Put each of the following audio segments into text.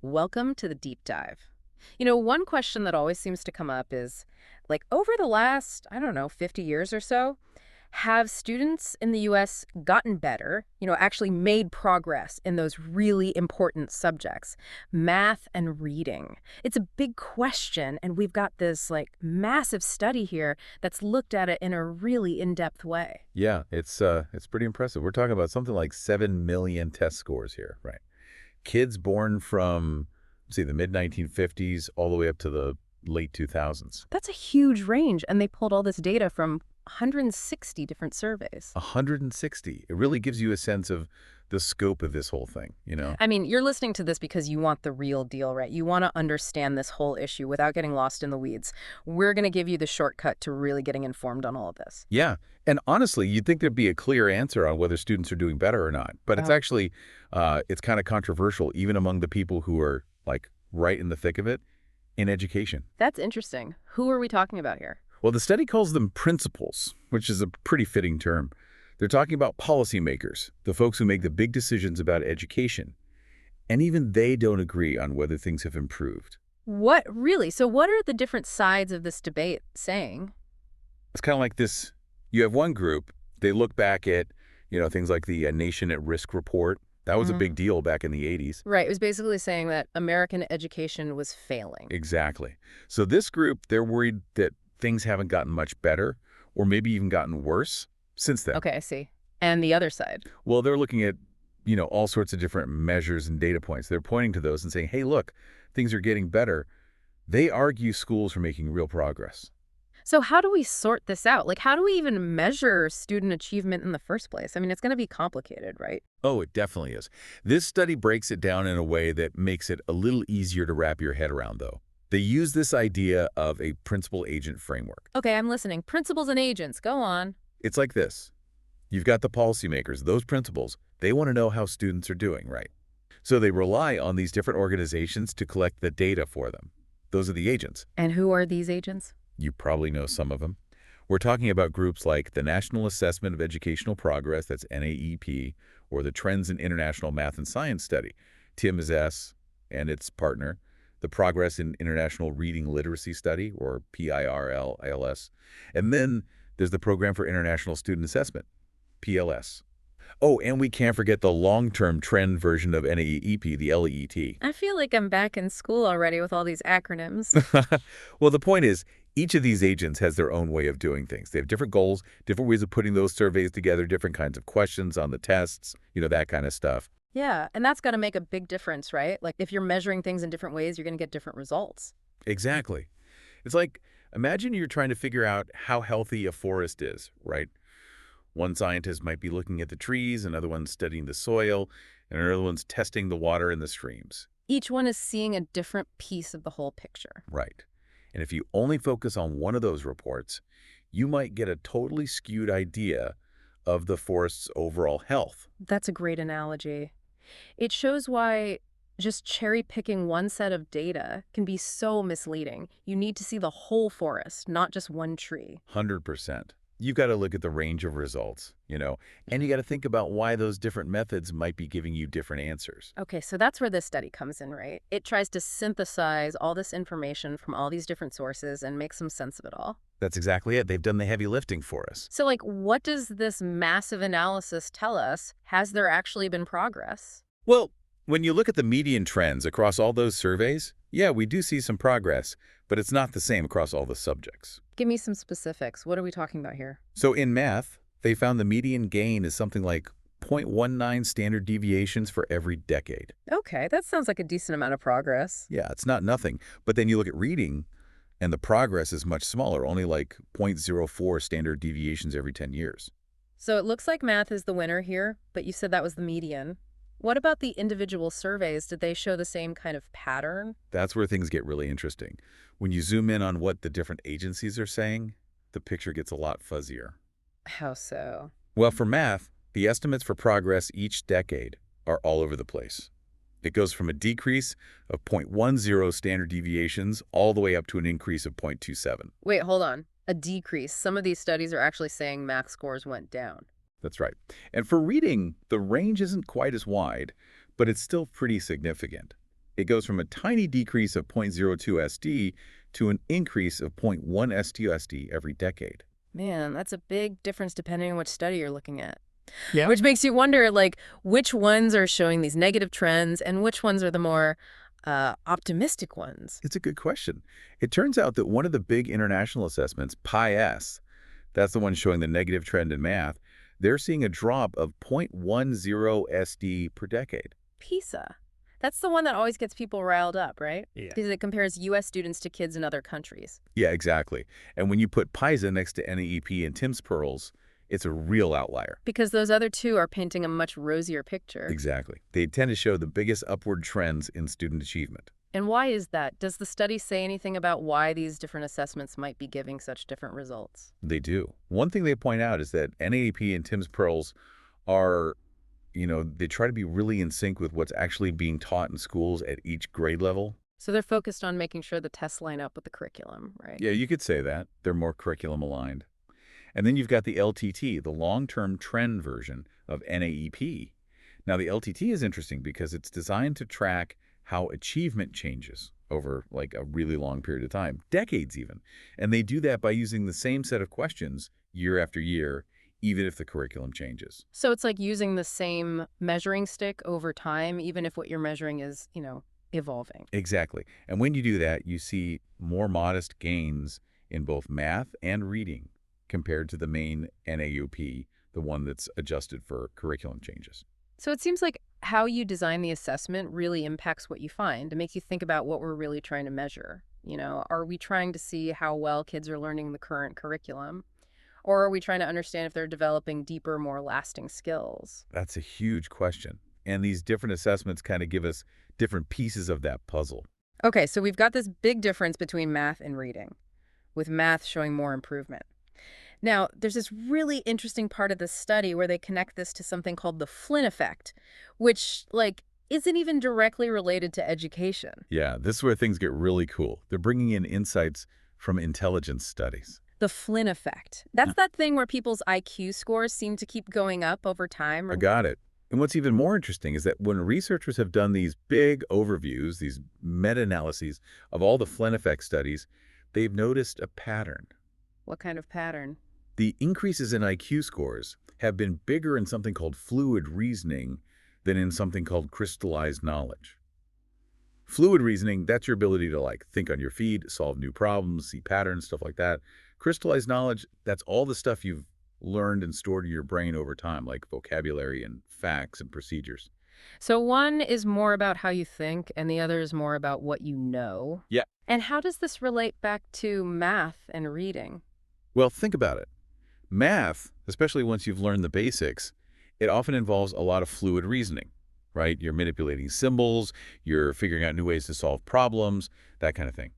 Welcome to the deep dive. One question that always seems to come up is over the last, I don't know, 50 years or so, have students in the US gotten better, actually made progress in those really important subjects, math and reading? It's a big question, and we've got this massive study here that's looked at it in a really in-depth way. Yeah, it's pretty impressive. We're talking about something like 7 million test scores here, right? Kids born from, say, the mid-1950s all the way up to the late 2000s. That's a huge range, and they pulled all this data from 160 different surveys. 160. It really gives you a sense of the scope of this whole thing. I mean, you're listening to this because you want the real deal, right? You want to understand this whole issue without getting lost in the weeds. We're going to give you the shortcut to really getting informed on all of this. Yeah, and honestly, you'd think there'd be a clear answer on whether students are doing better or not. But it's Oh, actually, it's kind of controversial, even among the people who are, like, right in the thick of it in education. that's interesting. Who are we talking about here? Well, the study calls them principals, which is a pretty fitting term. They're talking about policymakers, the folks who make the big decisions about education. And even they don't agree on whether things have improved. What really? So what are the different sides of this debate saying? It's kind of like this. You have one group, they look back at, things like the Nation at Risk report. That was a Mhm. big deal back in the 80s. Right. It was basically saying that American education was failing. Exactly. So this group, they're worried that things haven't gotten much better or maybe even gotten worse since then. Okay, I see. And the other side. Well, they're looking at, all sorts of different measures and data points. They're pointing to those and saying, hey, look, things are getting better. They argue schools are making real progress. So how do we sort this out? How do we even measure student achievement in the first place? I mean, it's going to be complicated, right? Oh, it definitely is. This study breaks it down in a way that makes it a little easier to wrap your head around, though. They use this idea of a principal-agent framework. Okay, I'm listening. Principals and agents, go on. It's like this. You've got the policymakers, those principals. They want to know how students are doing, right? So they rely on these different organizations to collect the data for them. Those are the agents. And who are these agents? You probably know some of them. We're talking about groups like the National Assessment of Educational Progress, that's NAEP, or the Trends in International Math and Science Study, TIMSS, and its partner, the Progress in International Reading Literacy Study, or PIRLILS. And then there's the Program for International Student Assessment, PLS. Oh, and we can't forget the long-term trend version of NAEP, the LEET. I feel like I'm back in school already with all these acronyms. Well, the point is, each of these agents has their own way of doing things. They have different goals, different ways of putting those surveys together, different kinds of questions on the tests, that kind of stuff. Yeah, and that's got to make a big difference, right? If you're measuring things in different ways, you're going to get different results. Exactly. It's like, imagine you're trying to figure out how healthy a forest is, right? One scientist might be looking at the trees, another one's studying the soil, and another one's testing the water in the streams. Each one is seeing a different piece of the whole picture. Right. And if you only focus on one of those reports, you might get a totally skewed idea of the forest's overall health. That's a great analogy. It shows why just cherry picking one set of data can be so misleading. You need to see the whole forest, not just one tree. 100%. You've got to look at the range of results, and you got to think about why those different methods might be giving you different answers. Okay, so that's where this study comes in, right? It tries to synthesize all this information from all these different sources and make some sense of it all. That's exactly it. They've done the heavy lifting for us. So, what does this massive analysis tell us? Has there actually been progress? Well, when you look at the median trends across all those surveys, yeah, we do see some progress, but it's not the same across all the subjects. Give me some specifics. What are we talking about here? So in math, they found the median gain is something like 0.19 standard deviations for every decade. Okay, that sounds like a decent amount of progress. Yeah, it's not nothing. But then you look at reading, and the progress is much smaller, only like 0.04 standard deviations every 10 years. So it looks like math is the winner here, but you said that was the median. What about the individual surveys? Did they show the same kind of pattern? That's where things get really interesting. When you zoom in on what the different agencies are saying, the picture gets a lot fuzzier. How so? Well, for math, the estimates for progress each decade are all over the place. It goes from a decrease of 0.10 standard deviations all the way up to an increase of 0.27. Wait, hold on. A decrease. Some of these studies are actually saying math scores went down. That's right. And for reading, the range isn't quite as wide, but it's still pretty significant. It goes from a tiny decrease of 0.02 SD to an increase of zero point 0.1 STUSD every decade. Man, that's a big difference depending on which study you're looking at. Yeah. Which makes you wonder, like, which ones are showing these negative trends and which ones are the more optimistic ones. It's a good question. It turns out that one of the big international assessments, PIS, that's the one showing the negative trend in math, they're seeing a drop of 0.10 SD per decade. PISA. That's the one that always gets people riled up, right? Yeah. Because it compares U.S. students to kids in other countries. Yeah, exactly. And when you put PISA next to NAEP and TIMSS pearls, it's a real outlier. Because those other two are painting a much rosier picture. Exactly. They tend to show the biggest upward trends in student achievement. And why is that? Does the study say anything about why these different assessments might be giving such different results? They do. One thing they point out is that NAEP and TIMSS pearls are, they try to be really in sync with what's actually being taught in schools at each grade level. So they're focused on making sure the tests line up with the curriculum, right? Yeah, you could say that. They're more curriculum aligned. And then you've got the LTT, the long-term trend version of NAEP. Now, the LTT is interesting because it's designed to track how achievement changes over like a really long period of time, decades even. And they do that by using the same set of questions year after year, even if the curriculum changes. So it's like using the same measuring stick over time, even if what you're measuring is, evolving. Exactly. And when you do that, you see more modest gains in both math and reading compared to the main NAUP, the one that's adjusted for curriculum changes. So it seems like how you design the assessment really impacts what you find to make you think about what we're really trying to measure. Are we trying to see how well kids are learning the current curriculum? Or are we trying to understand if they're developing deeper, more lasting skills? That's a huge question. And these different assessments kind of give us different pieces of that puzzle. Okay, so we've got this big difference between math and reading, with math showing more improvement. Now, there's this really interesting part of the study where they connect this to something called the Flynn effect, which, isn't even directly related to education. Yeah, this is where things get really cool. They're bringing in insights from intelligence studies. The Flynn effect. That's that thing where people's IQ scores seem to keep going up over time. I got it. And what's even more interesting is that when researchers have done these big overviews, these meta-analyses of all the Flynn effect studies, they've noticed a pattern. What kind of pattern? The increases in IQ scores have been bigger in something called fluid reasoning than in something called crystallized knowledge. Fluid reasoning, that's your ability to think on your feet, solve new problems, see patterns, stuff like that. Crystallized knowledge, that's all the stuff you've learned and stored in your brain over time, like vocabulary and facts and procedures. So one is more about how you think, and the other is more about what you know. Yeah. And how does this relate back to math and reading? Well, think about it. Math, especially once you've learned the basics, it often involves a lot of fluid reasoning, right? You're manipulating symbols, you're figuring out new ways to solve problems, that kind of thing.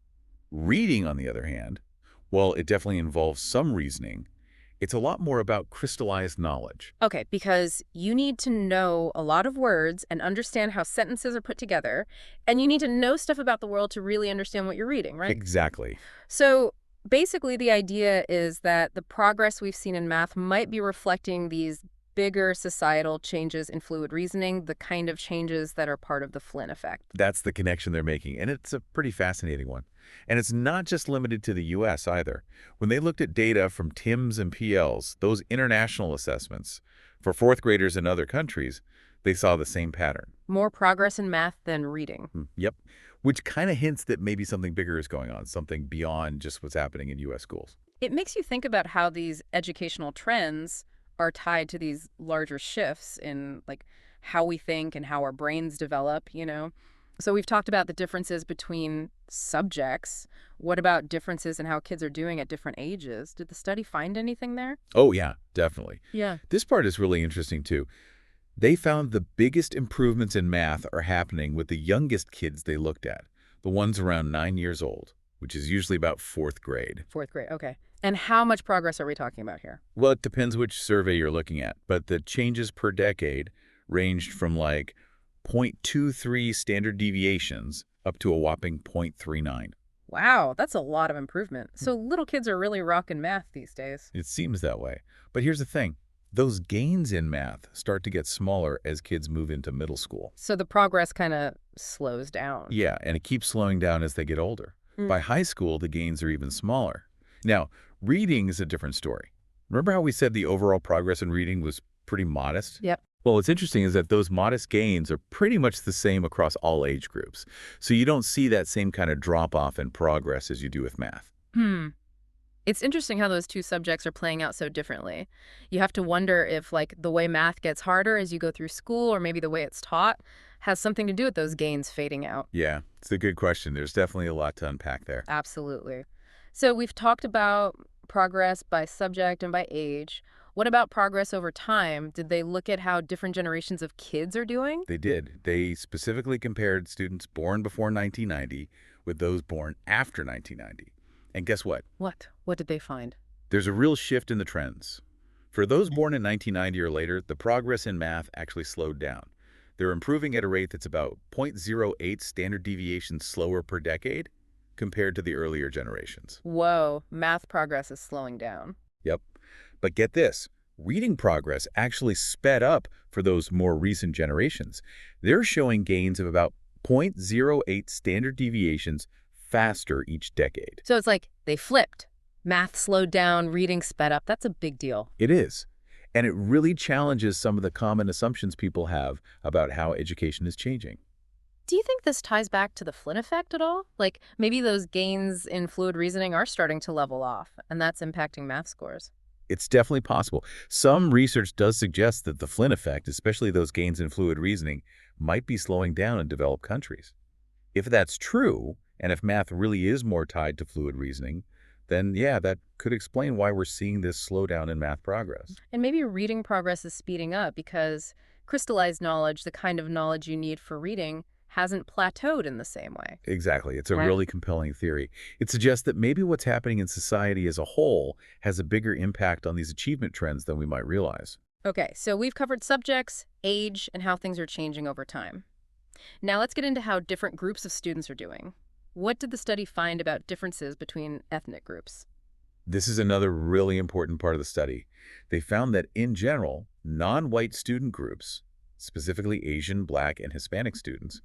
Reading, on the other hand, while it definitely involves some reasoning, it's a lot more about crystallized knowledge. Okay, because you need to know a lot of words and understand how sentences are put together, and you need to know stuff about the world to really understand what you're reading, right? Exactly. So basically, the idea is that the progress we've seen in math might be reflecting these bigger societal changes in fluid reasoning, the kind of changes that are part of the Flynn effect. That's the connection they're making, and it's a pretty fascinating one. And it's not just limited to the U.S. either. When they looked at data from TIMSS and PLs, those international assessments, for fourth graders in other countries, they saw the same pattern. More progress in math than reading. Yep. Which kind of hints that maybe something bigger is going on, something beyond just what's happening in U.S. schools. It makes you think about how these educational trends are tied to these larger shifts in how we think and how our brains develop. So we've talked about the differences between subjects. What about differences in how kids are doing at different ages? Did the study find anything there? Oh, yeah, definitely. Yeah. This part is really interesting, too. They found the biggest improvements in math are happening with the youngest kids they looked at, the ones around 9 years old, which is usually about fourth grade. Fourth grade, okay. And how much progress are we talking about here? Well, it depends which survey you're looking at, but the changes per decade ranged from 0.23 standard deviations up to a whopping 0.39. Wow, that's a lot of improvement. So little kids are really rocking math these days. It seems that way. But here's the thing. Those gains in math start to get smaller as kids move into middle school. So the progress kind of slows down. Yeah, and it keeps slowing down as they get older. Mm. By high school, the gains are even smaller. Now, reading is a different story. Remember how we said the overall progress in reading was pretty modest? Yep. Well, what's interesting is that those modest gains are pretty much the same across all age groups. So you don't see that same kind of drop-off in progress as you do with math. Hmm. It's interesting how those two subjects are playing out so differently. You have to wonder if, like, the way math gets harder as you go through school, or maybe the way it's taught, has something to do with those gains fading out. Yeah, it's a good question. There's definitely a lot to unpack there. Absolutely. So we've talked about progress by subject and by age. What about progress over time? Did they look at how different generations of kids are doing? They did. They specifically compared students born before 1990 with those born after 1990. And guess what? What? What did they find? There's a real shift in the trends. For those born in 1990 or later, the progress in math actually slowed down. They're improving at a rate that's about 0.08 standard deviations slower per decade compared to the earlier generations. Whoa, math progress is slowing down. Yep. But get this, reading progress actually sped up for those more recent generations. They're showing gains of about 0.08 standard deviations faster each decade. So it's like they flipped. Math slowed down, reading sped up. That's a big deal. It is. And it really challenges some of the common assumptions people have about how education is changing. Do you think this ties back to the Flynn effect at all? Like maybe those gains in fluid reasoning are starting to level off, and that's impacting math scores. It's definitely possible. Some research does suggest that the Flynn effect, especially those gains in fluid reasoning, might be slowing down in developed countries. If that's true, and if math really is more tied to fluid reasoning, then yeah, that could explain why we're seeing this slowdown in math progress. And maybe reading progress is speeding up because crystallized knowledge, the kind of knowledge you need for reading, hasn't plateaued in the same way. Exactly. It's a Right. really compelling theory. It suggests that maybe what's happening in society as a whole has a bigger impact on these achievement trends than we might realize. Okay, so we've covered subjects, age, and how things are changing over time. Now let's get into how different groups of students are doing. What did the study find about differences between ethnic groups? This is another really important part of the study. They found that, in general, non-white student groups, specifically Asian, Black, and Hispanic students,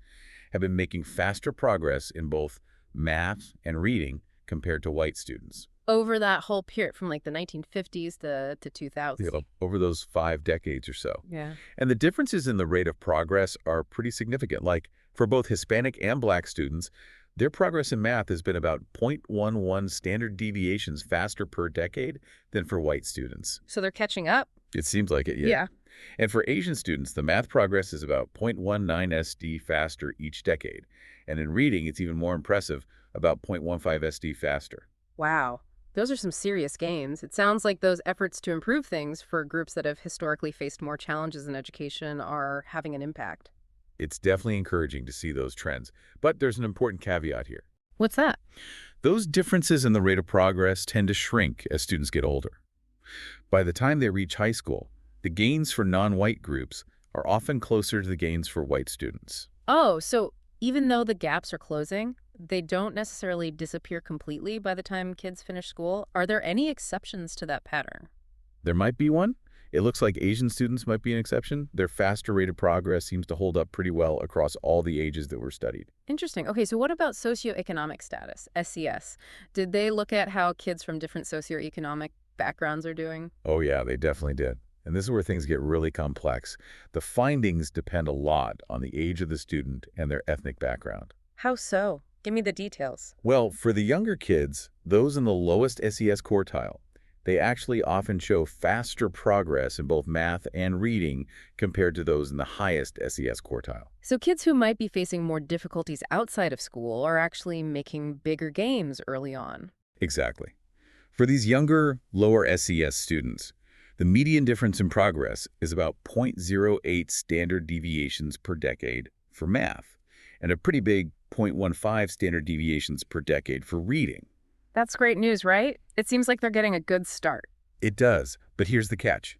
have been making faster progress in both math and reading compared to white students. Over that whole period from like the 1950s to 2000s. Over those 5 decades or so. Yeah. And the differences in the rate of progress are pretty significant. Like, for both Hispanic and Black students, their progress in math has been about 0.11 standard deviations faster per decade than for white students. So they're catching up? It seems like it, yeah. Yeah. And for Asian students, the math progress is about 0.19 SD faster each decade. And in reading, it's even more impressive, about 0.15 SD faster. Wow. Those are some serious gains. It sounds like those efforts to improve things for groups that have historically faced more challenges in education are having an impact. It's definitely encouraging to see those trends. But there's an important caveat here. What's that? Those differences in the rate of progress tend to shrink as students get older. By the time they reach high school, the gains for non-white groups are often closer to the gains for white students. Oh, so even though the gaps are closing, they don't necessarily disappear completely by the time kids finish school. Are there any exceptions to that pattern? There might be one. It looks like Asian students might be an exception. Their faster rate of progress seems to hold up pretty well across all the ages that were studied. Interesting. Okay, so what about socioeconomic status, SES? Did they look at how kids from different socioeconomic backgrounds are doing? Oh yeah, they definitely did. And this is where things get really complex. The findings depend a lot on the age of the student and their ethnic background. How so? Give me the details. Well, for the younger kids, those in the lowest SES quartile, they actually often show faster progress in both math and reading compared to those in the highest SES quartile. So kids who might be facing more difficulties outside of school are actually making bigger gains early on. Exactly. For these younger, lower SES students, the median difference in progress is about 0.08 standard deviations per decade for math, and a pretty big 0.15 standard deviations per decade for reading. That's great news, right? It seems like they're getting a good start. It does, but here's the catch.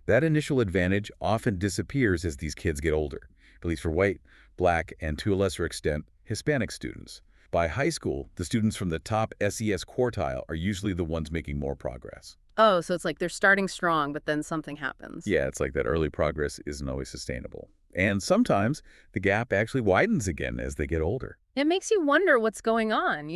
That initial advantage often disappears as these kids get older, at least for white, Black, and to a lesser extent, Hispanic students. By high school, the students from the top SES quartile are usually the ones making more progress. Oh, so it's like they're starting strong, but then something happens. Yeah, it's like that early progress isn't always sustainable. And sometimes the gap actually widens again as they get older. It makes you wonder what's going on,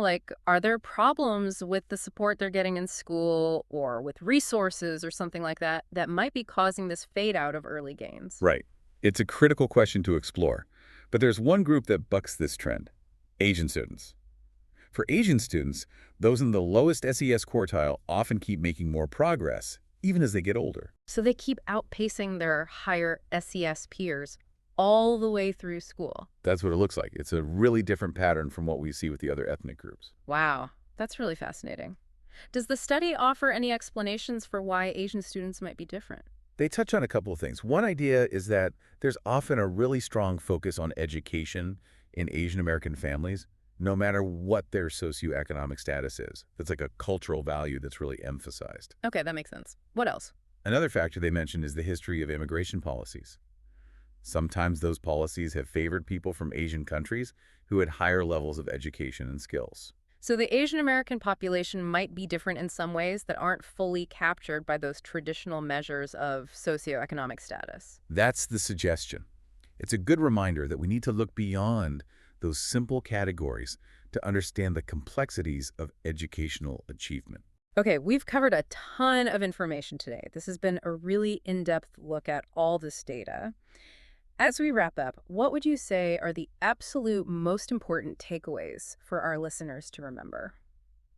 like, are there problems with the support they're getting in school or with resources or something like that that might be causing this fade out of early gains? Right. It's a critical question to explore. But there's one group that bucks this trend: Asian students. For Asian students, those in the lowest SES quartile often keep making more progress, even as they get older. So they keep outpacing their higher SES peers all the way through school. That's what it looks like. It's a really different pattern from what we see with the other ethnic groups. Wow, that's really fascinating. Does the study offer any explanations for why Asian students might be different? They touch on a couple of things. One idea is that there's often a really strong focus on education in Asian American families, no matter what their socioeconomic status is. That's like a cultural value that's really emphasized. Okay, that makes sense. What else? Another factor they mention is the history of immigration policies. Sometimes those policies have favored people from Asian countries who had higher levels of education and skills. So the Asian American population might be different in some ways that aren't fully captured by those traditional measures of socioeconomic status. That's the suggestion. It's a good reminder that we need to look beyond those simple categories to understand the complexities of educational achievement. Okay, we've covered a ton of information today. This has been a really in-depth look at all this data. As we wrap up, what would you say are the absolute most important takeaways for our listeners to remember?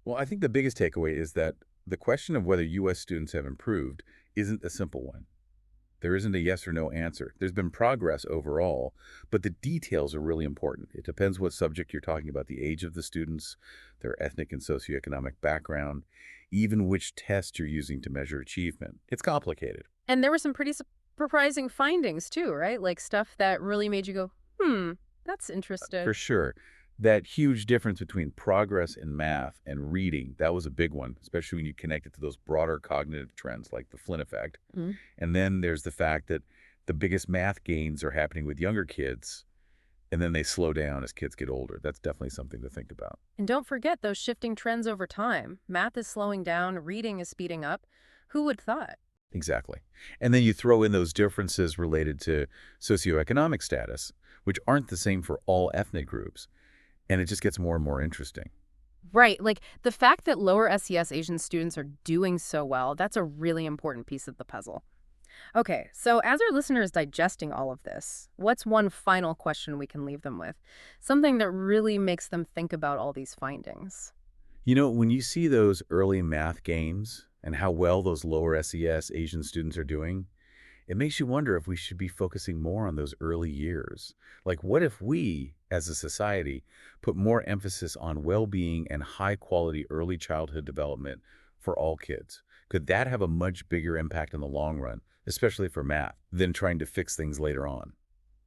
Well, I think the biggest takeaway is that the question of whether U.S. students have improved isn't a simple one. There isn't a yes or no answer. There's been progress overall, but the details are really important. It depends what subject you're talking about, the age of the students, their ethnic and socioeconomic background, even which test you're using to measure achievement. It's complicated. And there were some pretty surprising findings too, right? Like stuff that really made you go, that's interesting. For sure. That huge difference between progress in math and reading, that was a big one, especially when you connect it to those broader cognitive trends like the Flynn effect. Mhm. And then there's the fact that the biggest math gains are happening with younger kids, and then they slow down as kids get older. That's definitely something to think about. And don't forget those shifting trends over time. Math is slowing down, reading is speeding up. Who would thought? Exactly. And then you throw in those differences related to socioeconomic status, which aren't the same for all ethnic groups, and it just gets more and more interesting. Right. Like the fact that lower SES Asian students are doing so well, that's a really important piece of the puzzle. Okay, so as our listener is digesting all of this, what's one final question we can leave them with? Something that really makes them think about all these findings. You know, when you see those early math games and how well those lower SES Asian students are doing, it makes you wonder if we should be focusing more on those early years. Like, what if we, as a society, put more emphasis on well-being and high-quality early childhood development for all kids? Could that have a much bigger impact in the long run, especially for math, than trying to fix things later on?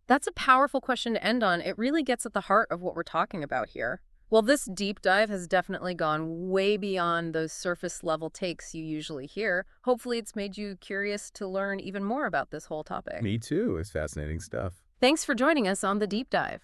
That's a powerful question to end on. It really gets at the heart of what we're talking about here. Well, this deep dive has definitely gone way beyond those surface level takes you usually hear. Hopefully, it's made you curious to learn even more about this whole topic. Me too. It's fascinating stuff. Thanks for joining us on the deep dive.